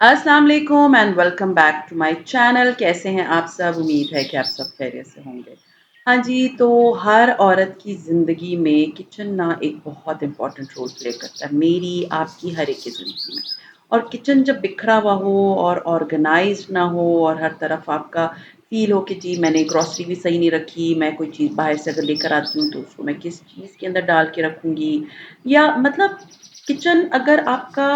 अस्सलाम वालेकुम and welcome back to my channel. कैसे हैं आप सब? उम्मीद है कि आप सब खैरियत से होंगे। हाँ जी, तो हर औरत की ज़िंदगी में किचन ना एक बहुत इम्पोर्टेंट रोल प्ले करता है, मेरी, आपकी, हर एक की ज़िंदगी में। और किचन जब बिखरा हुआ हो और ऑर्गेनाइज़्ड ना हो और हर तरफ आपका फ़ील हो कि जी मैंने ग्रॉसरी भी सही नहीं रखी, मैं कोई चीज़ बाहर से अगर लेकर आती हूँ तो उसको मैं किस चीज़ के अंदर डाल के रखूँगी, या मतलब किचन अगर आपका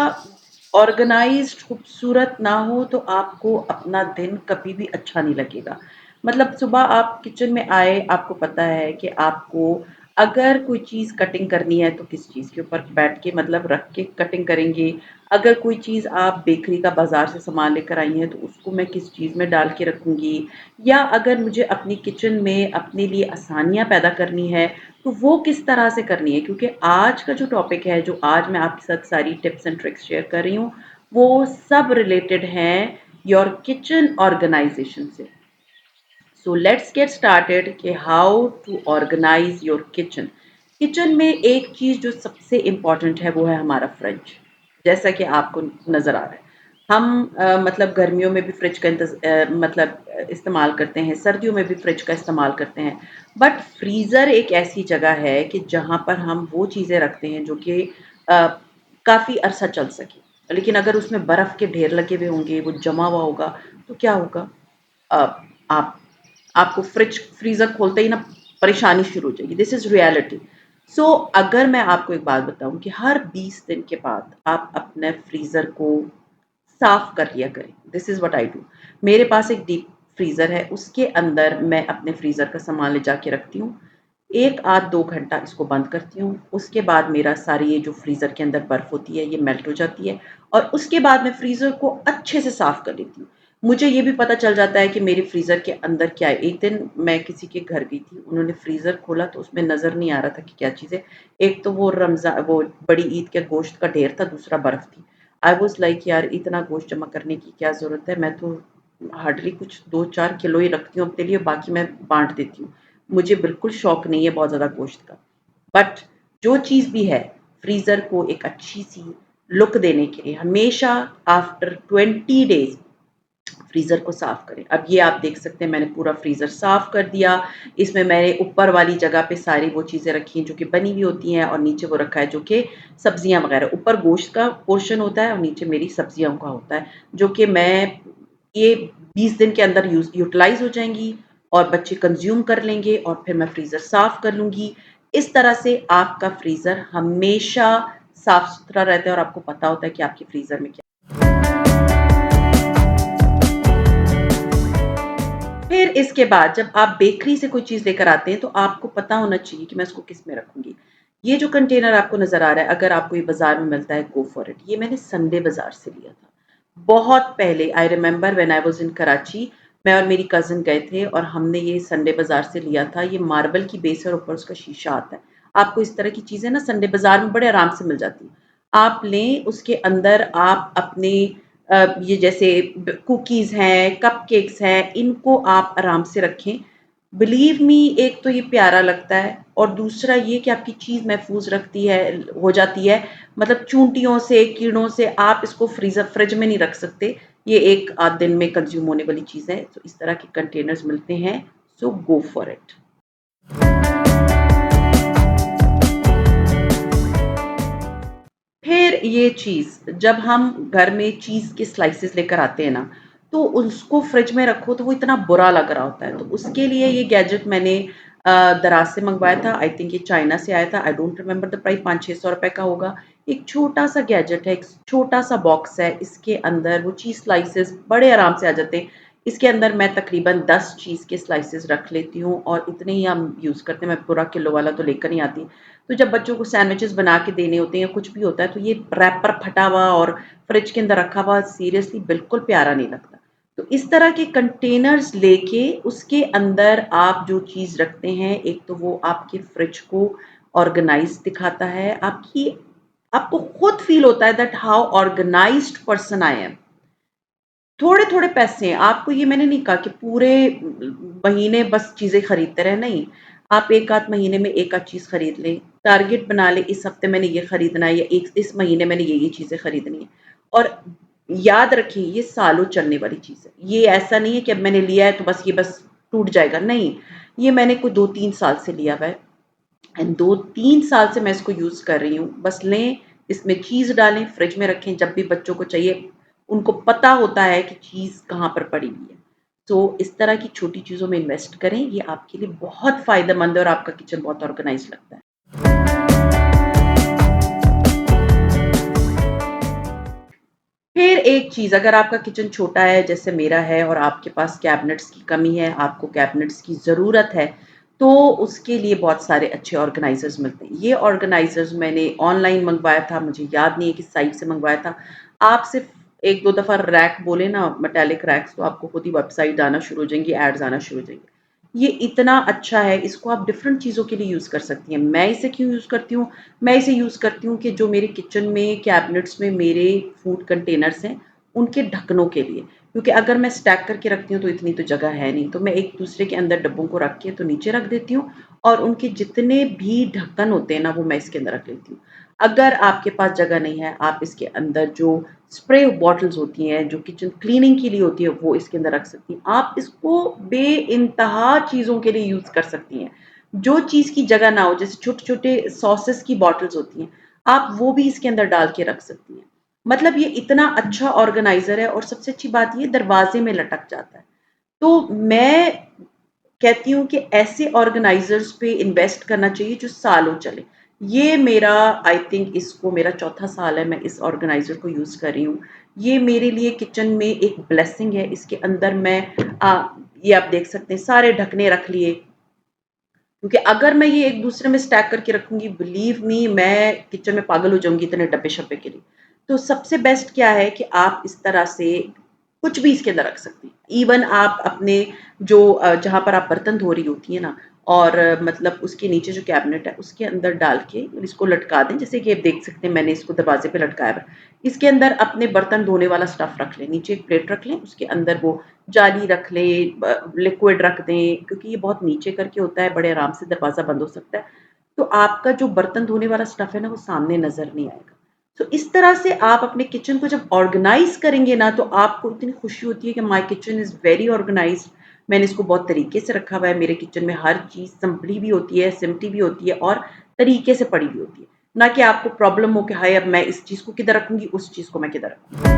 ऑर्गेनाइज़्ड खूबसूरत ना हो तो आपको अपना दिन कभी भी अच्छा नहीं लगेगा। मतलब सुबह आप किचन में आए, आपको पता है कि आपको अगर कोई चीज़ कटिंग करनी है तो किस चीज़ के ऊपर बैठ के मतलब रख के कटिंग करेंगे। अगर कोई चीज़ आप बेकरी का बाज़ार से सामान लेकर आई हैं तो उसको मैं किस चीज़ में डाल के रखूँगी, या अगर मुझे अपनी किचन में अपने लिए आसानियाँ पैदा करनी है तो वो किस तरह से करनी है। क्योंकि आज का जो टॉपिक है, जो आज मैं आपके साथ सारी टिप्स एंड ट्रिक्स शेयर कर रही हूँ, वो सब रिलेटेड हैं योर किचन ऑर्गेनाइजेशन से। सो लेट्स गेट स्टार्टेड कि how to organise your kitchen. Kitchen में एक चीज़ जो सबसे इम्पॉर्टेंट है वो है हमारा फ्रिज। जैसा कि आपको नज़र आ रहा है, हम मतलब गर्मियों में भी फ्रिज का इस्तेमाल करते हैं, सर्दियों में भी फ्रिज का इस्तेमाल करते हैं। बट फ्रीज़र एक ऐसी जगह है कि जहाँ पर हम वो चीज़ें रखते हैं जो कि काफ़ी अरसा चल सके। लेकिन अगर उसमें बर्फ़ के ढेर लगे हुए होंगे, वो जमा हुआ होगा, तो क्या होगा? अ, आप आपको फ्रीज़र खोलते ही ना परेशानी शुरू हो जाएगी। This is reality. सो अगर मैं आपको एक बात बताऊँ कि हर 20 दिन के बाद आप अपने फ्रीज़र को साफ़ कर लिया करें। This is what I do. मेरे पास एक डीप फ्रीज़र है, उसके अंदर मैं अपने फ्रीज़र का सामान ले जाके रखती हूँ। 1 आध 2 घंटा इसको बंद करती हूँ, उसके बाद मेरा सारी ये जो फ्रीज़र के अंदर बर्फ़ होती है, ये मेल्ट हो जाती है और उसके बाद मैं फ्रीज़र को अच्छे से साफ़ कर लेती हूँ। मुझे ये भी पता चल जाता है कि मेरे फ्रीज़र के अंदर क्या है। एक दिन मैं किसी के घर गई थी, उन्होंने फ्रीज़र खोला तो उसमें नज़र नहीं आ रहा था कि क्या चीज़ है। एक तो वो बड़ी ईद के गोश्त का ढेर था, दूसरा बर्फ़ थी। आई वाज़ लाइक यार इतना गोश्त जमा करने की क्या ज़रूरत है? मैं तो हार्डली कुछ 2-4 किलो ही रखती हूँ अपने लिए, बाकी मैं बाँट देती हूँ। मुझे बिल्कुल शौक नहीं है बहुत ज़्यादा गोश्त का। बट जो चीज़ भी है, फ्रीज़र को एक अच्छी-सी लुक देने के लिए हमेशा आफ्टर 20 डेज़ फ्रीज़र को साफ़ करें। अब ये आप देख सकते हैं मैंने पूरा फ्रीज़र साफ़ कर दिया। इसमें मैंने ऊपर वाली जगह पे सारी वो चीज़ें रखी हैं जो कि बनी हुई होती हैं और नीचे वो रखा है जो कि सब्ज़ियाँ वग़ैरह। ऊपर गोश्त का पोर्शन होता है और नीचे मेरी सब्ज़ियों का होता है, जो कि मैं ये 20 दिन के अंदर यूटिलाइज़ हो जाएँगी और बच्चे कंज़्यूम कर लेंगे और फिर मैं फ्रीज़र साफ़ कर लूँगी। इस तरह से आपका फ्रीज़र हमेशा साफ़-सुथरा रहता है और आपको पता होता है कि आपके फ्रीज़र में क्या। फिर इसके बाद जब आप बेकरी से कोई चीज़ लेकर आते हैं, तो आपको पता होना चाहिए कि मैं इसको किस में रखूँगी। ये जो कंटेनर आपको नज़र आ रहा है, अगर आपको ये बाज़ार में मिलता है, गो फॉर इट। ये मैंने संडे बाज़ार से लिया था। बहुत पहले I remember when I was in Karachi, मैं और मेरी कज़िन गए थे और हमने ये संडे बाज़ार से लिया था। ये मार्बल की बेस है और ऊपर उसका शीशा आता है। आपको इस तरह की चीज़ें ना संडे बाज़ार में बड़े आराम से मिल जाती हैं। आप लें, उसके अंदर आप अपने ये जैसे कुकीज़ हैं, कपकेक्स हैं, इनको आप आराम से रखें। बिलीव मी, एक तो ये प्यारा लगता है और दूसरा ये कि आपकी चीज़ महफूज़ रखती है हो जाती है। मतलब चूंटियों से, कीड़ों से आप इसको फ्रिज में नहीं रख सकते। ये 1 आध दिन में कंज़्यूम होने वाली चीज़ है। तो इस तरह के कंटेनर्स मिलते हैं, सो गो फॉर इट। फिर ये चीज़ जब हम घर में चीज़ के स्लाइसेस लेकर आते हैं ना, तो उसको फ्रिज में रखो तो वो इतना बुरा लग रहा होता है। तो उसके लिए ये गैजेट मैंने दराज़ से मँगवाया था। आई थिंक ये चाइना से आया था। I don't remember the price, 500-600 रुपए का होगा। एक छोटा-सा गैजेट है, एक छोटा-सा बॉक्स है। इसके अंदर वो चीज़ स्लाइसेस बड़े आराम से आ जाते हैं। इसके अंदर मैं तकरीबन 10 चीज़ के स्लाइसेस रख लेती हूँ और इतने ही हम यूज़ करते हैं। मैं पूरा किलो वाला तो लेकर नहीं आती। तो जब बच्चों को सैंडविचेस बना के देने होते हैं या कुछ भी होता है तो ये रैपर फटा हुआ और फ्रिज के अंदर रखा हुआ सीरियसली बिल्कुल प्यारा नहीं लगता। तो इस तरह के कंटेनर्स लेके उसके अंदर आप जो चीज़ रखते हैं, एक तो वो आपके फ्रिज को ऑर्गेनाइज़ दिखाता है, आपको खुद फ़ील होता है that how organised person I am. थोड़े-थोड़े पैसे हैं, आपको ये मैंने नहीं कहा कि पूरे महीने बस चीज़ें खरीदते रहें, नहीं। आप 1 आध महीने में 1 आध चीज़ खरीद लें, टारगेट बना लें, इस हफ्ते मैंने ये खरीदना है या एक इस महीने मैंने ये चीज़ें खरीदनी है। और याद रखें ये सालों चलने वाली चीज़ है। ये ऐसा नहीं है कि अब मैंने लिया है तो बस ये बस टूट जाएगा, नहीं। ये मैंने कोई 2-3 साल से लिया हुआ है एंड 2-3 साल से मैं इसको यूज़ कर रही हूँ। बस लें, इसमें चीज़ डालें, फ्रिज में रखें, जब भी बच्चों को चाहिए, उनको पता होता है कि चीज़ कहाँ पर पड़ी हुई है। तो इस तरह की छोटी चीज़ों में इन्वेस्ट करें, ये आपके लिए बहुत फ़ायदेमंद है और आपका किचन बहुत ऑर्गनाइज़ लगता है। फिर एक चीज़, अगर आपका किचन छोटा है जैसे मेरा है और आपके पास कैबिनेट्स की कमी है, आपको कैबिनेट्स की ज़रूरत है, तो उसके लिए बहुत सारे अच्छे ऑर्गेनाइज़र्स मिलते हैं। ये ऑर्गेनाइज़र्स मैंने ऑनलाइन मँगवाया था, मुझे याद नहीं है किस साइट से मँगवाया था। आप सिर्फ़ 1-2 दफ़ा रैक बोले ना, मेटालिक रैक्स, तो आपको खुद ही वेबसाइट आना शुरू हो जाएँगी, एड्स आना शुरू हो जाएँगे। ये इतना अच्छा है, इसको आप डिफरेंट चीज़ों के लिए यूज़ कर सकती हैं। मैं इसे क्यों यूज़ करती हूँ? मैं इसे यूज़ करती हूँ कि जो मेरे किचन में कैबिनेट्स में मेरे फूड कंटेनर्स हैं, उनके ढक्कनों के लिए। क्योंकि अगर मैं स्टैक करके रखती हूँ तो इतनी तो जगह है नहीं, तो मैं एक दूसरे के अंदर डब्बों को रख के तो नीचे रख देती हूँ और उनके जितने भी ढक्कन होते हैं ना, वो मैं इसके अंदर रख लेती हूँ। अगर आपके पास जगह नहीं है, आप इसके अंदर जो स्प्रे बॉटल्स होती हैं, जो किचन क्लीनिंग के लिए होती है, वो इसके अंदर रख सकती हैं। आप इसको बेइंतहा चीज़ों के लिए यूज़ कर सकती हैं। जो चीज़ की जगह ना हो, जैसे छोटे-छोटे सॉसेस की बॉटल्स होती हैं, आप वो भी इसके अंदर डाल के रख सकती हैं। मतलब ये इतना अच्छा ऑर्गेनाइज़र है और सबसे अच्छी बात ये दरवाज़े में लटक जाता है। तो मैं कहती हूँ कि ऐसे ऑर्गेनाइज़र्स पे इन्वेस्ट करना चाहिए जो सालों चले। ये मेरा आई थिंक इसको मेरा चौथा साल है मैं इस ऑर्गेनाइज़र को यूज़ कर रही हूँ। ये मेरे लिए किचन में एक ब्लेसिंग है। इसके अंदर मैं ये आप देख सकते हैं सारे ढकने रख लिए, क्योंकि अगर मैं ये एक दूसरे में स्टैक करके रखूँगी, बिलीव मी मैं किचन में पागल हो जाऊँगी इतने डब्बे-शब्बे के लिए। तो सबसे बेस्ट क्या है कि आप इस तरह से कुछ भी इसके अंदर रख सकती हैं। इवन आप अपने जो जहाँ पर आप बर्तन धो रही होती हैं ना, और मतलब उसके नीचे जो कैबिनेट है उसके अंदर डाल के इसको लटका दें। जैसे कि आप देख सकते हैं मैंने इसको दरवाज़े पे लटकाया हुआ है। इसके अंदर अपने बर्तन धोने वाला स्टफ़ रख लें, नीचे एक प्लेट रख लें, उसके अंदर वो जाली रख लें, लिक्विड रख दें, क्योंकि ये बहुत नीचे करके होता है, बड़े आराम से दरवाज़ा बंद हो सकता है। तो आपका जो बर्तन धोने वाला स्टफ़ है ना, वो सामने नज़र नहीं आएगा। तो इस तरह से आप अपने किचन को जब ऑर्गनाइज़ करेंगे ना, तो आपको इतनी खुशी होती है कि my kitchen is very organised. मैंने इसको बहुत तरीके से रखा हुआ है। मेरे किचन में हर चीज़ सँभली भी होती है, सिमटी भी होती है और तरीके से पड़ी भी होती है। ना कि आपको प्रॉब्लम हो कि हाय अब मैं इस चीज़ को किधर रखूँगी, उस चीज़ को मैं किधर रखूँगी।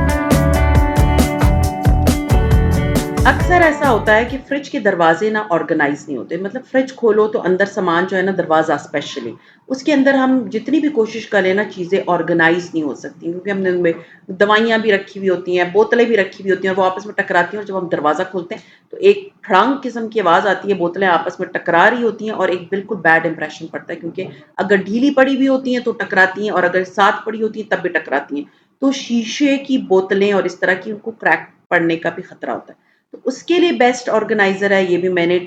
अक्सर ऐसा होता है कि फ्रिज के दरवाजे ना ऑर्गेनाइज नहीं होते, मतलब फ्रिज खोलो तो अंदर सामान जो है ना, दरवाज़ा स्पेशली उसके अंदर हम जितनी भी कोशिश करें ना, चीज़ें ऑर्गेनाइज नहीं हो सकती, क्योंकि हमने उनमें दवाइयाँ भी रखी हुई होती हैं, बोतलें भी रखी हुई होती हैं और वो आपस में टकराती हैं, और जब हम दरवाज़ा खोलते हैं तो एक खड़ांग किस्म की आवाज़ आती है, बोतलें आपस में टकरा रही होती हैं और एक बिल्कुल बैड इंप्रेशन पड़ता है, क्योंकि अगर ढीली पड़ी हुई होती हैं तो टकराती हैं और अगर साथ पड़ी होती हैं तब भी टकराती हैं। तो शीशे की बोतलें और इस तरह की उनको क्रैक पड़ने का भी खतरा होता है। तो उसके लिए बेस्ट ऑर्गेनाइज़र है, ये भी मैंने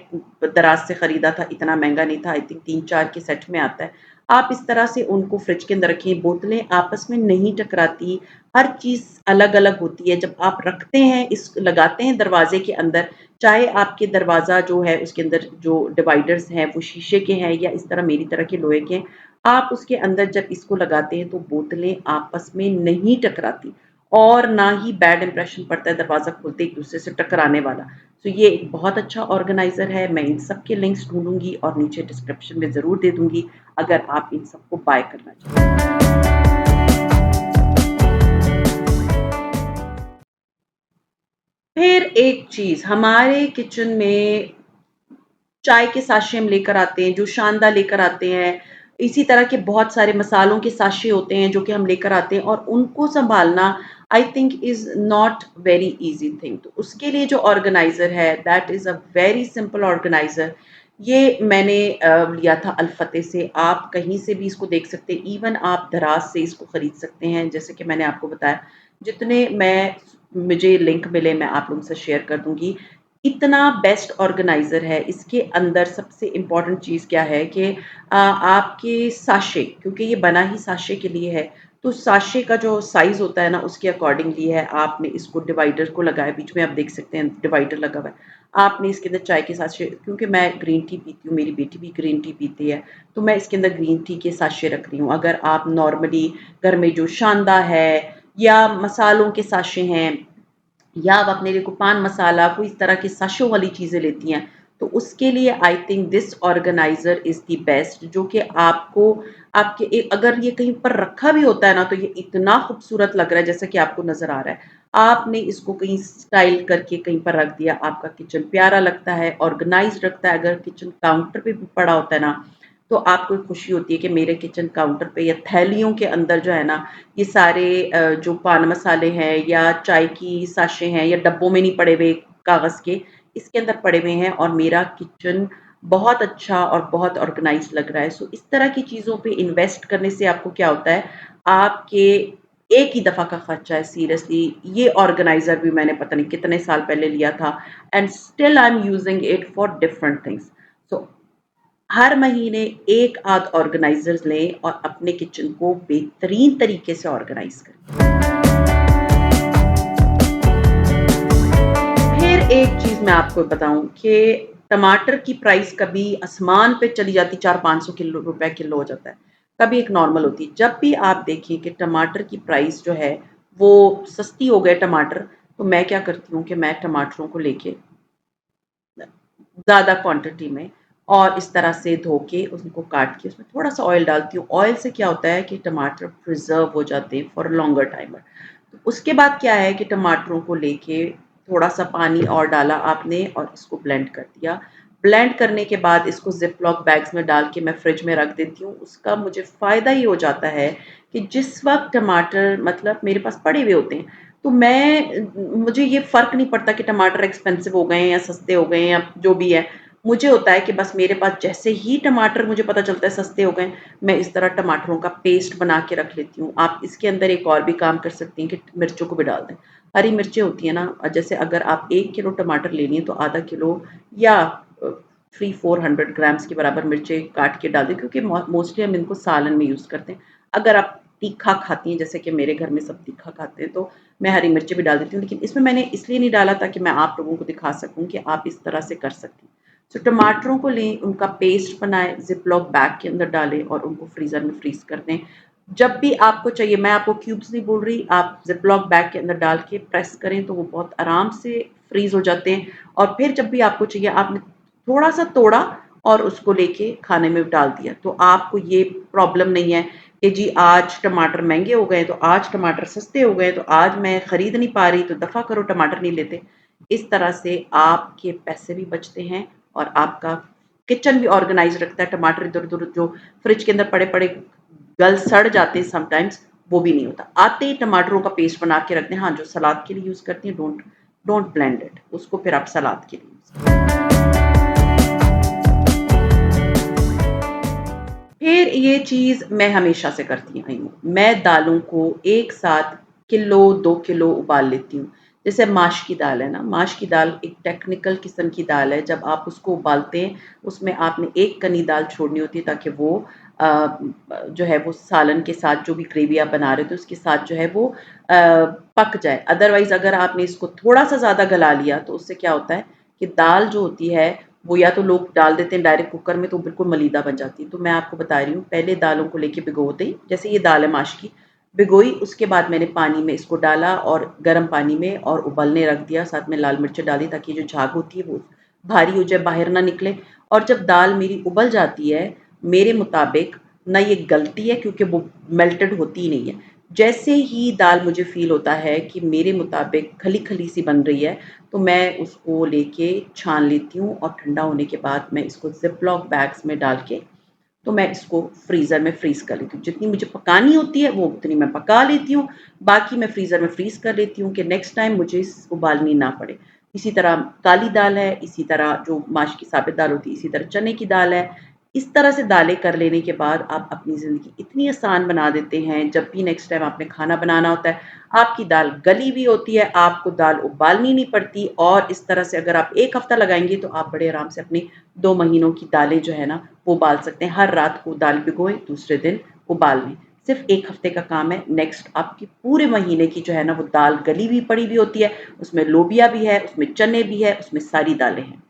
दराज़ से खरीदा था, इतना महँगा नहीं था, आई थिंक 3-4 के सेट में आता है। आप इस तरह से उनको फ्रिज के अंदर रखिए, बोतलें आपस में नहीं टकराती, हर चीज़ अलग-अलग होती है। जब आप रखते हैं, इस लगाते हैं दरवाज़े के अंदर, चाहे आपके दरवाज़ा जो है उसके अंदर जो डिवाइडर्स हैं वो शीशे के हैं या इस तरह मेरी तरह के लोहे के हैं, आप उसके अंदर जब इसको लगाते हैं तो बोतलें आपस में नहीं टकराती और ना ही बैड इंप्रेशन पड़ता है दरवाज़ा खोलते एक-दूसरे से टकराने वाला। तो ये एक बहुत अच्छा ऑर्गेनाइज़र है, मैं इन सब के लिंक्स ढूँढूँगी और नीचे डिस्क्रिप्शन में ज़रूर दे दूँगी, अगर आप इन सबको बाय करना चाहें। फिर एक चीज़, हमारे किचन में चाय के साशे हम लेकर आते हैं, जो शानदार लेकर आते हैं। इसी तरह के बहुत सारे मसालों के साशे होते हैं जो कि हम लेकर आते हैं और उनको सँभालना I think is not very easy thing. तो उसके लिए जो ऑर्गेनाइज़र है that is a very simple organiser. ये मैंने लिया था अल-फतेह से। आप कहीं से भी इसको देख सकते हैं, इवन आप दराज़ से इसको खरीद सकते हैं। जैसे कि मैंने आपको बताया, जितने मैं मुझे लिंक मिले मैं आप लोगों से शेयर कर दूँगी। इतना बेस्ट ऑर्गेनाइज़र है, इसके अंदर सबसे इम्पोर्टेंट चीज़ क्या है कि आपके साशे, क्योंकि ये बना ही साशे के लिए है, तो साशे का जो साइज़ होता है ना, उसके अकॉर्डिंगली है। आपने इसको डिवाइडर को लगाया, बीच में आप देख सकते हैं डिवाइडर लगा हुआ है। आपने इसके अंदर चाय के साशे, क्योंकि मैं ग्रीन टी पीती हूँ, मेरी बेटी भी ग्रीन टी पीती है, तो मैं इसके अंदर ग्रीन टी के साशे रख रही हूँ। अगर आप नॉर्मली घर में जो शानदा है या मसालों के साशे हैं, या आप अपने लिए को पान मसाला कोई इस तरह की साशों वाली चीज़ें लेती हैं, तो उसके लिए I think this organiser is the best, जो कि आपको आपके अगर ये कहीं पर रखा भी होता है ना, तो ये इतना खूबसूरत लग रहा है जैसा कि आपको नज़र आ रहा है। आपने इसको कहीं स्टाइल करके कहीं पर रख दिया, आपका किचन प्यारा लगता है, ऑर्गेनाइज़्ड लगता है। अगर किचन काउंटर पे भी पड़ा होता है ना, तो आपको खुशी होती है कि मेरे किचन काउंटर पे या थैलियों के अंदर जो है ना, ये सारे जो पान मसाले हैं या चाय की साशे हैं या डब्बों में नहीं पड़े हुए कागज़ के, इसके अंदर पड़े हुए हैं और मेरा किचन बहुत अच्छा और बहुत ऑर्गेनाइज़्ड लग रहा है। सो इस तरह की चीज़ों पे इन्वेस्ट करने से आपको क्या होता है, आपके एक ही दफ़ा का खर्चा है सीरियसली। ये ऑर्गेनाइज़र भी मैंने पता नहीं कितने साल पहले लिया था and still I am using it for different things. So हर महीने एक आध ऑर्गेनाइज़र्स लें और अपने किचन को बेहतरीन तरीके से ऑर्गेनाइज़ करें। फिर एक चीज़ मैं आपको बताऊँ कि टमाटर की प्राइस कभी आसमान पे चली जाती, 400-500 किलो रुपए किलो हो जाता है, कभी एक नॉर्मल होती है। जब भी आप देखें कि टमाटर की प्राइस जो है, वो सस्ती हो गए टमाटर, तो मैं क्या करती हूँ कि मैं टमाटरों को लेके ज़्यादा क्वांटिटी में और इस तरह से धो के उनको काट के उसमें थोड़ा-सा ऑयल डालती हूँ। ऑयल से क्या होता है कि टमाटर प्रिज़र्व हो जाते हैं फॉर लॉन्गर टाइम। तो उसके बाद क्या है कि टमाटरों को लेके थोड़ा-सा पानी और डाला आपने और इसको ब्लेंड कर दिया। ब्लेंड करने के बाद इसको ज़िप-लॉक बैग्स में डाल के मैं फ्रिज में रख देती हूँ। उसका मुझे फ़ायदा ये हो जाता है कि जिस वक़्त टमाटर मतलब मेरे पास पड़े हुए होते हैं, तो मुझे ये फ़र्क नहीं पड़ता कि टमाटर एक्सपेंसिव हो गए हैं या सस्ते हो गए हैं या जो भी है। मुझे होता है कि बस मेरे पास जैसे ही टमाटर मुझे पता चलता है सस्ते हो गए, मैं इस तरह टमाटरों का पेस्ट बना के रख लेती हूँ। आप इसके अंदर एक और भी काम कर सकती हैं कि मिर्चों को भी डाल दें। हरी मिर्चें होती हैं ना, जैसे अगर आप 1 किलो टमाटर ले रही हैं, तो आधा किलो या 300-400 ग्राम्स के बराबर मिर्चें काट के डाल दें, क्योंकि मोस्टली हम इनको सालन में यूज़ करते हैं। अगर आप तीखा खाती हैं, जैसे कि मेरे घर में सब तीखा खाते हैं, तो मैं हरी मिर्चें भी डाल देती हूँ, लेकिन इसमें मैंने इसलिए नहीं डाला ताकि मैं आप लोगों को दिखा सकूँ कि आप इस तरह से कर सकती हैं। सो टमाटरों को लें, उनका पेस्ट बनाएँ, ज़िप-लॉक बैग के अंदर डालें और उनको फ्रीज़र में फ्रीज़ कर दें। जब भी आपको चाहिए, मैं आपको क्यूब्स नहीं बोल रही, आप ज़िप-लॉक बैग के अंदर डाल के प्रेस करें, तो वो बहुत आराम से फ्रीज़ हो जाते हैं और फिर जब भी आपको चाहिए, आपने थोड़ा-सा तोड़ा और उसको लेके खाने में डाल दिया। तो आपको ये प्रॉब्लम नहीं है कि जी आज टमाटर महँगे हो गए, तो आज टमाटर सस्ते हो गए, तो आज मैं खरीद नहीं पा रही, तो दफ़ा करो टमाटर नहीं लेते। इस तरह से आपके पैसे भी बचते हैं और आपका किचन भी ऑर्गेनाइज़ रखता है। टमाटर इधर-उधर जो फ्रिज के अंदर पड़े-पड़े गल सड़ जाते हैं समटाइम्स, वो भी नहीं होता। आते ही टमाटरों का पेस्ट बना के रख दें। हाँ, जो सलाद के लिए यूज़ करती हैं, डोंट डोंट ब्लेंड इट, उसको फिर आप सलाद के लिए यूज़ करें। फिर ये चीज़ मैं हमेशा से करती आई हूँ। मैं दालों को एक साथ किलो, 2 किलो उबाल लेती हूँ। जैसे माश की दाल है ना, माश की दाल एक टेक्निकल किस्म की दाल है। जब आप उसको उबालते हैं, उसमें आपने एक कनी दाल छोड़नी होती है ताकि वो जो है वो सालन के साथ जो भी ग्रेवी आप बना रहे हो, तो उसके साथ जो है वो पक जाए। अदरवाइज़ अगर आपने इसको थोड़ा-सा ज़्यादा गला लिया, तो उससे क्या होता है कि दाल जो होती है वो या तो लोग डाल देते हैं डायरेक्ट कुकर में, तो बिल्कुल मलीदा बन जाती है। तो मैं आपको बता रही हूँ, पहले दालों को लेके भिगो दें, जैसे ये दाल है माश की, भिगोई, उसके बाद मैंने पानी में इसको डाला और गर्म पानी में और उबलने रख दिया, साथ में लाल मिर्च डाली ताकि जो झाग होती है वो भारी हो जाए, बाहर ना निकले। और जब दाल मेरी उबल जाती है, मेरे मुताबिक ना ये गलती है क्योंकि वो मेल्टेड होती ही नहीं है। जैसे ही दाल मुझे फ़ील होता है कि मेरे मुताबिक खली-खली सी बन रही है, तो मैं उसको लेके छान लेती हूँ और ठंडा होने के बाद मैं इसको ज़िप-लॉक बैग्स में डाल के, तो मैं इसको फ्रीज़र में फ्रीज़ कर लेती हूँ। जितनी मुझे पकानी होती है, वो उतनी मैं पका लेती हूँ, बाकी मैं फ्रीज़र में फ्रीज़ कर लेती हूँ कि नेक्स्ट टाइम मुझे उबालनी ना पड़े। इसी तरह काली दाल है, इसी तरह जो माश की साबित दाल होती है, इसी तरह चने की दाल है। इस तरह से दालें कर लेने के बाद आप अपनी ज़िंदगी इतनी आसान बना देते हैं, जब भी नेक्स्ट टाइम आपने खाना बनाना होता है, आपकी दाल गली भी होती है, आपको दाल उबालनी नहीं पड़ती और इस तरह से अगर आप 1 हफ़्ता लगाएँगे, तो आप बड़े आराम से अपनी 2 महीनों की दालें जो है ना, वो उबाल सकते हैं। हर रात को दाल भिगोएँ, दूसरे दिन उबाल लें। सिर्फ़ 1 हफ़्ते का काम है, नेक्स्ट आपकी पूरे महीने की जो है ना, वो दाल गली हुई पड़ी भी होती है, उसमें लोबिया भी है, उसमें चने भी है, उसमें सारी दालें हैं।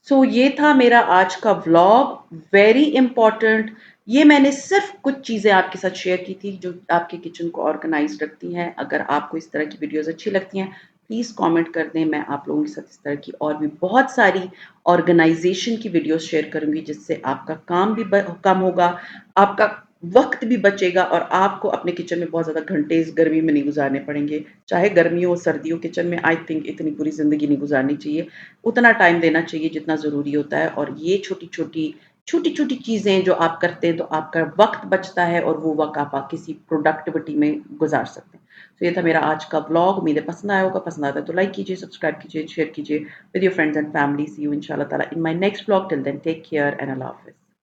सो ये था मेरा आज का व्लॉग, वेरी इम्पोर्टेंट ये मैंने सिर्फ़ कुछ चीज़ें आपके साथ शेयर की थी जो आपके किचन को ऑर्गनाइज़्ड रखती हैं। अगर आपको इस तरह की वीडियोज़ अच्छी लगती हैं, प्लीज़ कमेंट कर दें। मैं आप लोगों के साथ इस तरह की और भी बहुत सारी ऑर्गनाइज़ेशन की वीडियोज़ शेयर करूँगी जिससे आपका काम भी ब कम होगा, आपका वक़्त भी बचेगा और आपको अपने किचन में बहुत ज़्यादा घंटे इस गर्मी में नहीं गुज़ारने पड़ेंगे। चाहे गर्मी हो, सर्दी हो, किचन में आई थिंक इतनी पूरी ज़िंदगी नहीं गुज़ारनी चाहिए। उतना टाइम देना चाहिए जितना ज़रूरी होता है और ये छोटी-छोटी चीज़ें जो आप करते हैं तो आपका वक़्त बचता है और वो वक़्त आप किसी प्रोडक्टिविटी में गुज़ार सकते हैं। तो ये था मेरा आज का व्लॉग, उम्मीद है पसंद आया होगा, पसंद आता है तो लाइक कीजिए, सब्सक्राइब कीजिए, शेयर कीजिए with your friends and family. See you इंशाल्लाह ताला in my next vlog, till then take care and अल्लाह हाफ़िज़।